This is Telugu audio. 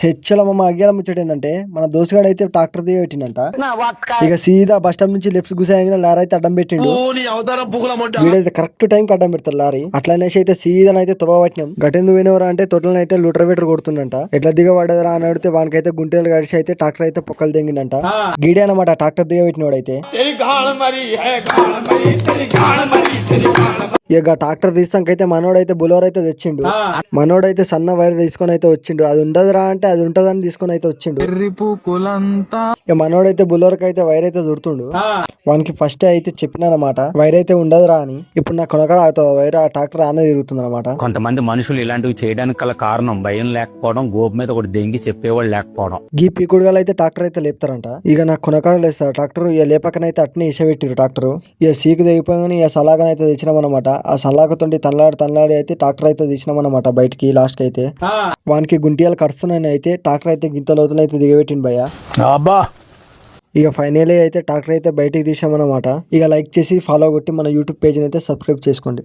హెచ్చల మా అగ్గియాల ముచ్చట ఏంటంటే మన దోస్తుగాడు అయితే ట్రాక్టర్ దిగ పెట్టిండంట. ఇక సీదా బస్ స్టాండ్ నుంచి లెఫ్ట్ గుసాగిన లారీ అయితే అడ్డం పెట్టిండు. వీడైతే కరెక్ట్ టైం కి అడ్డం పెడతారు లారీ. అట్లనేసి అయితే సీదా అయితే తుబా పట్టినాం. గటెందుకు పోయినవరా అంటే తోటలను అయితే లూటర్ వెటర్ కొడుతుండంట. ఎట్లా దిగబడరా అని అడిగితే వానికైతే గుంటెలు గడిచి అయితే ట్రాక్టర్ అయితే పొక్కలు తెంగిండంట. గీడే అనమాట ట్రాక్టర్ దిగ పెట్టినోడైతే. ఇక ట్రాక్టర్ తీస్తాకైతే మనోడైతే బులోర్ అయితే తెచ్చిండు. మనోడైతే సన్న వైర్ తీసుకొని అయితే వచ్చిండు. అది ఉండదురా అంటే అది ఉంటదని తీసుకొని అయితే వచ్చిండు. ఇక మనోడైతే బులోర్కి అయితే వైర్ అయితే దుడుతుండు. వానికి ఫస్ట్ అయితే చెప్పినమాట వైర్ అయితే ఉండదురా అని. ఇప్పుడు నాకు కొనకడ అవుతుంది వైర్, ఆ ట్రాక్టర్ ఆనే తిరుగుతుంది అనమాట. కొంతమంది మనుషులు ఇలాంటివి చేయడానికి గల కారణం భయం లేకపోవడం, గోపు మీద ఒకటి దెంగి చెప్పేవాళ్ళు లేకపోవడం. గీ పీకుడుగాలు అయితే ట్రాక్టర్ అయితే లేపుతారంట. ఇక నాకు కొనకడ లేస్తారు ట్రాక్టర్. ఇక లేపకనైతే అట్నే ఇసబెట్టిరు ట్రాక్టర్. ఇక సీకు తెగిపోగానే ఇక సలాగనైతే తెచ్చినామన్నమాట. ఆ సలాగతోటి తనలాడి అయితే ట్రాక్టర్ అయితే తీసినామన్నమాట బయటికి. లాస్ట్ కి అయితే వానికి గుంటియాలు కడుస్తున్నాయి అయితే ట్రాక్టర్ అయితే గింత లోతులు అయితే దిగబెట్టింది భయ్య. ఇక ఫైనలీ అయితే ట్రాక్టర్ అయితే బయటికి తీసామన్నమాట. ఇక లైక్ చేసి ఫాలో కొట్టి మన యూట్యూబ్ పేజ్ అయితే సబ్స్క్రైబ్ చేసుకోండి.